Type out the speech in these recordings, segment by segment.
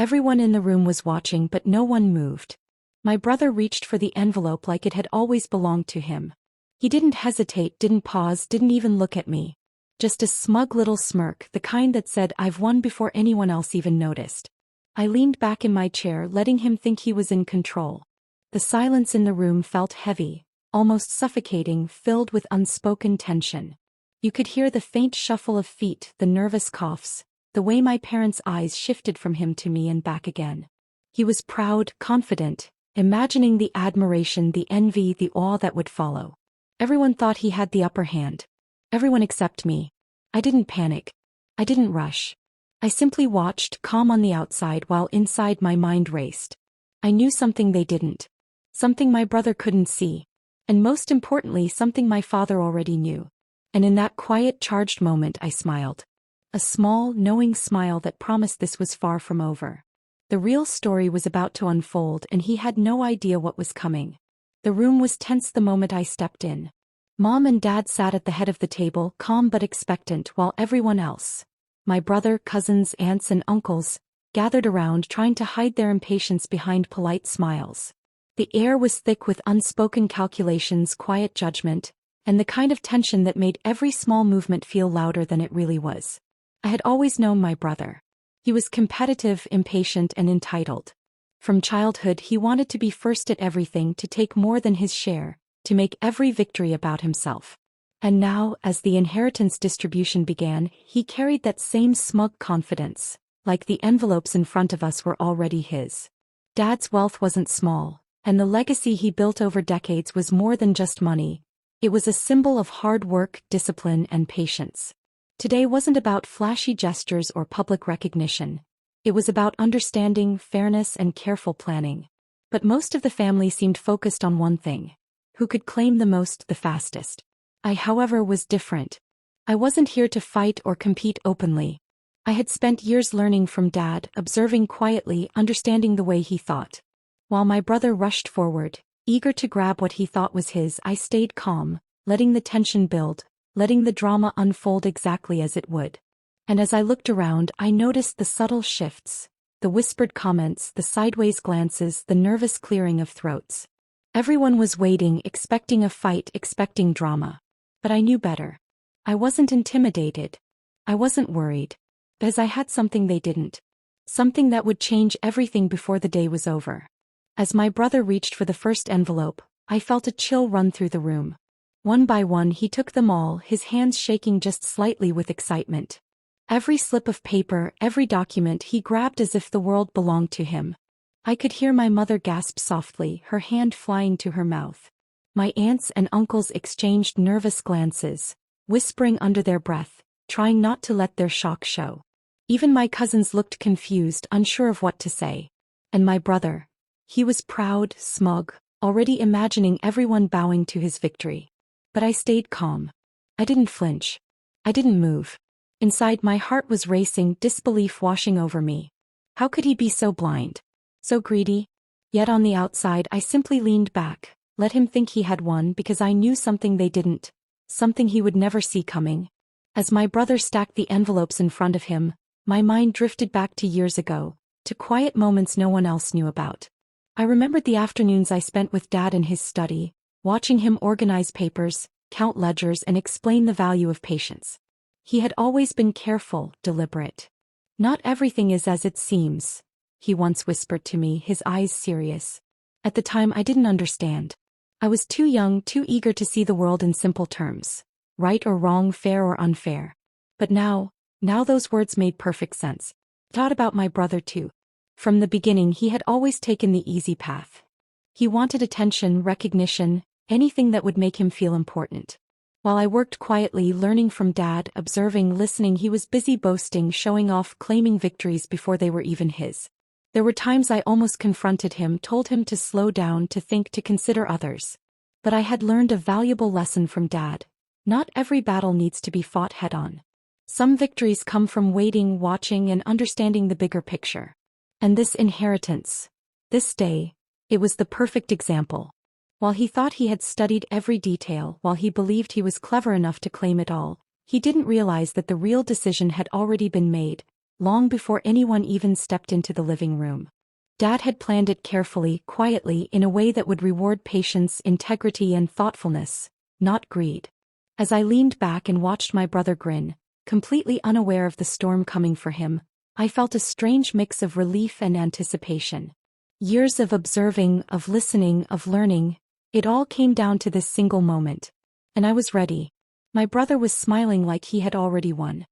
Everyone in the room was watching, but no one moved. My brother reached for the envelope like it had always belonged to him. He didn't hesitate, didn't pause, didn't even look at me. Just a smug little smirk, the kind that said, "I've won," before anyone else even noticed. I leaned back in my chair, letting him think he was in control. The silence in the room felt heavy, almost suffocating, filled with unspoken tension. You could hear the faint shuffle of feet, the nervous coughs, the way my parents' eyes shifted from him to me and back again. He was proud, confident, imagining the admiration, the envy, the awe that would follow. Everyone thought he had the upper hand. Everyone except me. I didn't panic. I didn't rush. I simply watched, calm on the outside while inside my mind raced. I knew something they didn't. Something my brother couldn't see. And most importantly, something my father already knew. And in that quiet, charged moment I smiled. A small, knowing smile that promised this was far from over. The real story was about to unfold, and he had no idea what was coming. The room was tense the moment I stepped in. Mom and Dad sat at the head of the table, calm but expectant, while everyone else, my brother, cousins, aunts and uncles, gathered around, trying to hide their impatience behind polite smiles. The air was thick with unspoken calculations, quiet judgment, and the kind of tension that made every small movement feel louder than it really was. I had always known my brother. He was competitive, impatient, and entitled. From childhood, he wanted to be first at everything, to take more than his share, to make every victory about himself. And now, as the inheritance distribution began, he carried that same smug confidence, like the envelopes in front of us were already his. Dad's wealth wasn't small, and the legacy he built over decades was more than just money. It was a symbol of hard work, discipline, and patience. Today wasn't about flashy gestures or public recognition. It was about understanding, fairness, and careful planning. But most of the family seemed focused on one thing: who could claim the most, the fastest. I, however, was different. I wasn't here to fight or compete openly. I had spent years learning from Dad, observing quietly, understanding the way he thought. While my brother rushed forward, eager to grab what he thought was his, I stayed calm, letting the tension build, letting the drama unfold exactly as it would. And as I looked around, I noticed the subtle shifts, the whispered comments, the sideways glances, the nervous clearing of throats. Everyone was waiting, expecting a fight, expecting drama. But I knew better. I wasn't intimidated. I wasn't worried. Because I had something they didn't. Something that would change everything before the day was over. As my brother reached for the first envelope, I felt a chill run through the room. One by one he took them all, his hands shaking just slightly with excitement. Every slip of paper, every document he grabbed as if the world belonged to him. I could hear my mother gasp softly, her hand flying to her mouth. My aunts and uncles exchanged nervous glances, whispering under their breath, trying not to let their shock show. Even my cousins looked confused, unsure of what to say. And my brother, he was proud, smug, already imagining everyone bowing to his victory. But I stayed calm. I didn't flinch. I didn't move. Inside, my heart was racing, disbelief washing over me. How could he be so blind? So greedy? Yet on the outside, I simply leaned back, let him think he had won, because I knew something they didn't. Something he would never see coming. As my brother stacked the envelopes in front of him, my mind drifted back to years ago, to quiet moments no one else knew about. I remembered the afternoons I spent with Dad in his study, watching him organize papers, count ledgers, and explain the value of patience. He had always been careful, deliberate. "Not everything is as it seems," he once whispered to me, his eyes serious. At the time I didn't understand. I was too young, too eager to see the world in simple terms. Right or wrong, fair or unfair. But now those words made perfect sense. Thought about my brother too. From the beginning he had always taken the easy path. He wanted attention, recognition, anything that would make him feel important. While I worked quietly, learning from Dad, observing, listening, he was busy boasting, showing off, claiming victories before they were even his. There were times I almost confronted him, told him to slow down, to think, to consider others. But I had learned a valuable lesson from Dad. Not every battle needs to be fought head-on. Some victories come from waiting, watching, and understanding the bigger picture. And this inheritance, this day, it was the perfect example. While he thought he had studied every detail, while he believed he was clever enough to claim it all, he didn't realize that the real decision had already been made, long before anyone even stepped into the living room. Dad had planned it carefully, quietly, in a way that would reward patience, integrity, and thoughtfulness, not greed. As I leaned back and watched my brother grin, completely unaware of the storm coming for him, I felt a strange mix of relief and anticipation. Years of observing, of listening, of learning, it all came down to this single moment. And I was ready. My brother was smiling like he had already won.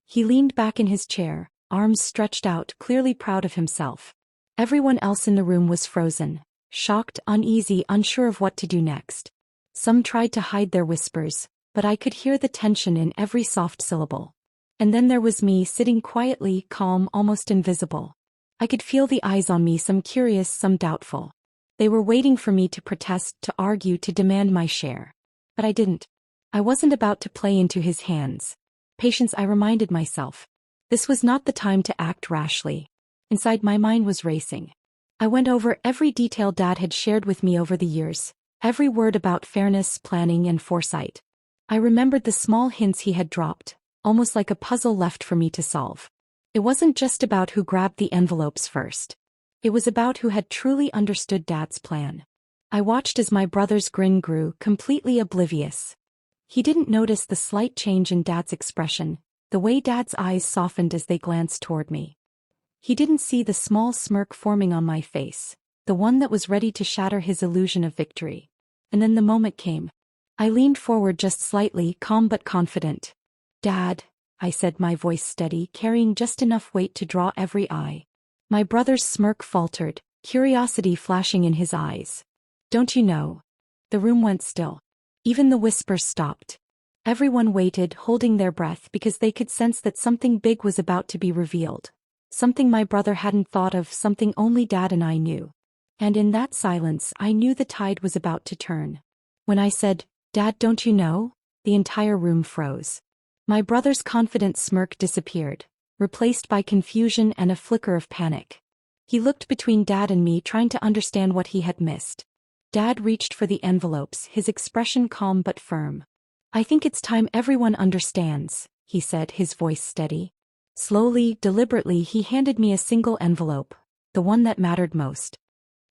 He leaned back in his chair, arms stretched out, clearly proud of himself. Everyone else in the room was frozen, shocked, uneasy, unsure of what to do next. Some tried to hide their whispers, but I could hear the tension in every soft syllable. And then there was me, sitting quietly, calm, almost invisible. I could feel the eyes on me, some curious, some doubtful. They were waiting for me to protest, to argue, to demand my share. But I didn't. I wasn't about to play into his hands. Patience, I reminded myself. This was not the time to act rashly. Inside, my mind was racing. I went over every detail Dad had shared with me over the years, every word about fairness, planning, and foresight. I remembered the small hints he had dropped, almost like a puzzle left for me to solve. It wasn't just about who grabbed the envelopes first. It was about who had truly understood Dad's plan. I watched as my brother's grin grew, completely oblivious. He didn't notice the slight change in Dad's expression, the way Dad's eyes softened as they glanced toward me. He didn't see the small smirk forming on my face, the one that was ready to shatter his illusion of victory. And then the moment came. I leaned forward just slightly, calm but confident. "Dad," I said, my voice steady, carrying just enough weight to draw every eye. My brother's smirk faltered, curiosity flashing in his eyes. "Don't you know?" The room went still. Even the whispers stopped. Everyone waited, holding their breath, because they could sense that something big was about to be revealed. Something my brother hadn't thought of, something only Dad and I knew. And in that silence, I knew the tide was about to turn. When I said, "Dad, don't you know?" the entire room froze. My brother's confident smirk disappeared, replaced by confusion and a flicker of panic. He looked between Dad and me, trying to understand what he had missed. Dad reached for the envelopes, his expression calm but firm. "I think it's time everyone understands," he said, his voice steady. Slowly, deliberately, he handed me a single envelope, the one that mattered most.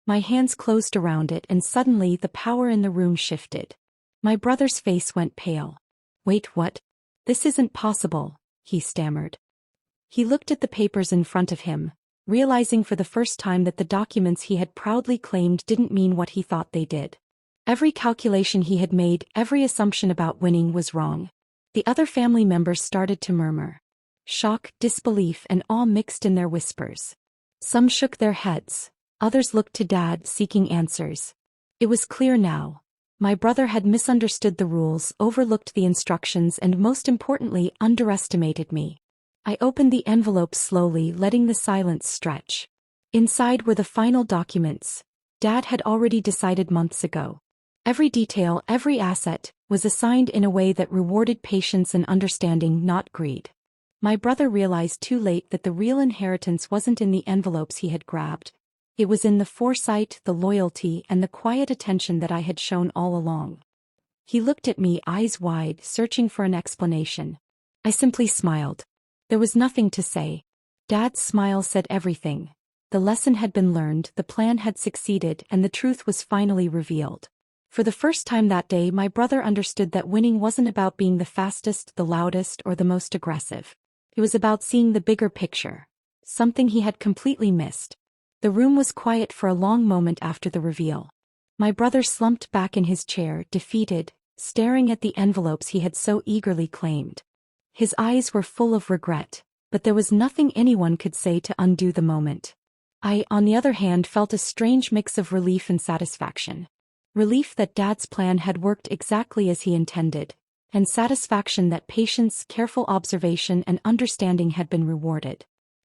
My hands closed around it, and suddenly the power in the room shifted. My brother's face went pale. "Wait, what? This isn't possible," he stammered. He looked at the papers in front of him, realizing for the first time that the documents he had proudly claimed didn't mean what he thought they did. Every calculation he had made, every assumption about winning was wrong. The other family members started to murmur. Shock, disbelief, and awe mixed in their whispers. Some shook their heads. Others looked to Dad, seeking answers. It was clear now. My brother had misunderstood the rules, overlooked the instructions, and most importantly, underestimated me. I opened the envelope slowly, letting the silence stretch. Inside were the final documents. Dad had already decided months ago. Every detail, every asset, was assigned in a way that rewarded patience and understanding, not greed. My brother realized too late that the real inheritance wasn't in the envelopes he had grabbed. It was in the foresight, the loyalty, and the quiet attention that I had shown all along. He looked at me, eyes wide, searching for an explanation. I simply smiled. There was nothing to say. Dad's smile said everything. The lesson had been learned, the plan had succeeded, and the truth was finally revealed. For the first time that day, my brother understood that winning wasn't about being the fastest, the loudest, or the most aggressive. It was about seeing the bigger picture. Something he had completely missed. The room was quiet for a long moment after the reveal. My brother slumped back in his chair, defeated, staring at the envelopes he had so eagerly claimed. His eyes were full of regret, but there was nothing anyone could say to undo the moment. I, on the other hand, felt a strange mix of relief and satisfaction. Relief that Dad's plan had worked exactly as he intended, and satisfaction that patience, careful observation, and understanding had been rewarded.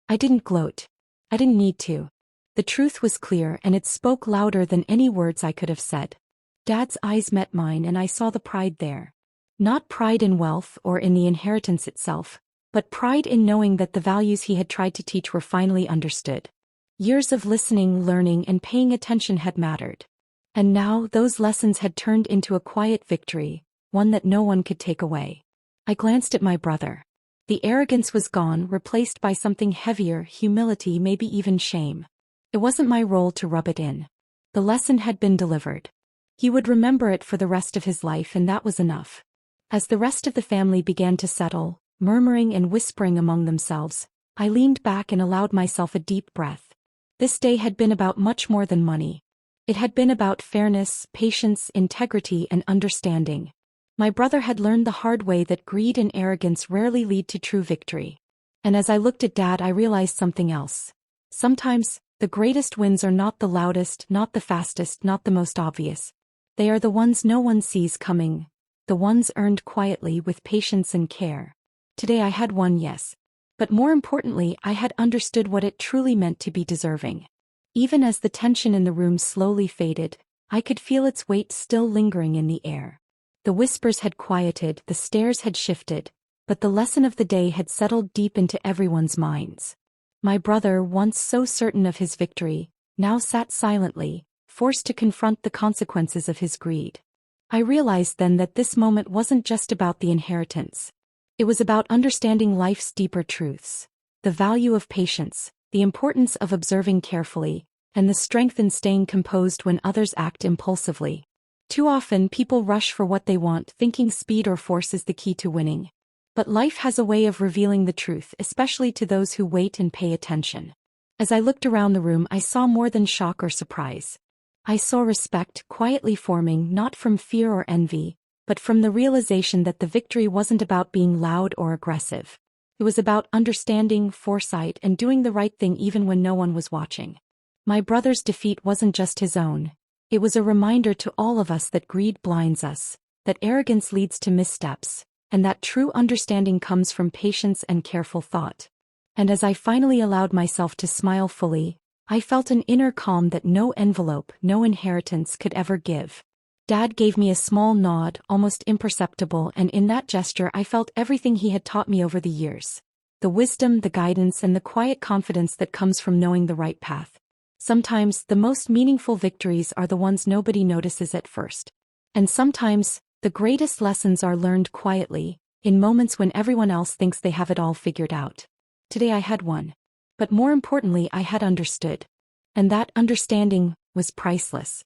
I didn't gloat. I didn't need to. The truth was clear, and it spoke louder than any words I could have said. Dad's eyes met mine, and I saw the pride there. Not pride in wealth or in the inheritance itself, but pride in knowing that the values he had tried to teach were finally understood. Years of listening, learning, and paying attention had mattered. And now those lessons had turned into a quiet victory, one that no one could take away. I glanced at my brother. The arrogance was gone, replaced by something heavier, humility, maybe even shame. It wasn't my role to rub it in. The lesson had been delivered. He would remember it for the rest of his life, and that was enough. As the rest of the family began to settle, murmuring and whispering among themselves, I leaned back and allowed myself a deep breath. This day had been about much more than money. It had been about fairness, patience, integrity, and understanding. My brother had learned the hard way that greed and arrogance rarely lead to true victory. And as I looked at Dad, I realized something else. Sometimes, the greatest wins are not the loudest, not the fastest, not the most obvious. They are the ones no one sees coming, the ones earned quietly with patience and care. Today I had won, yes. But more importantly, I had understood what it truly meant to be deserving. Even as the tension in the room slowly faded, I could feel its weight still lingering in the air. The whispers had quieted, the stares had shifted, but the lesson of the day had settled deep into everyone's minds. My brother, once so certain of his victory, now sat silently, forced to confront the consequences of his greed. I realized then that this moment wasn't just about the inheritance. It was about understanding life's deeper truths. The value of patience, the importance of observing carefully, and the strength in staying composed when others act impulsively. Too often people rush for what they want, thinking speed or force is the key to winning. But life has a way of revealing the truth, especially to those who wait and pay attention. As I looked around the room, I saw more than shock or surprise. I saw respect quietly forming, not from fear or envy, but from the realization that the victory wasn't about being loud or aggressive. It was about understanding, foresight, and doing the right thing even when no one was watching. My brother's defeat wasn't just his own. It was a reminder to all of us that greed blinds us, that arrogance leads to missteps, and that true understanding comes from patience and careful thought. And as I finally allowed myself to smile fully, I felt an inner calm that no envelope, no inheritance could ever give. Dad gave me a small nod, almost imperceptible, and in that gesture I felt everything he had taught me over the years. The wisdom, the guidance, and the quiet confidence that comes from knowing the right path. Sometimes, the most meaningful victories are the ones nobody notices at first. And sometimes, the greatest lessons are learned quietly, in moments when everyone else thinks they have it all figured out. Today I had won. But more importantly, I had understood. And that understanding was priceless.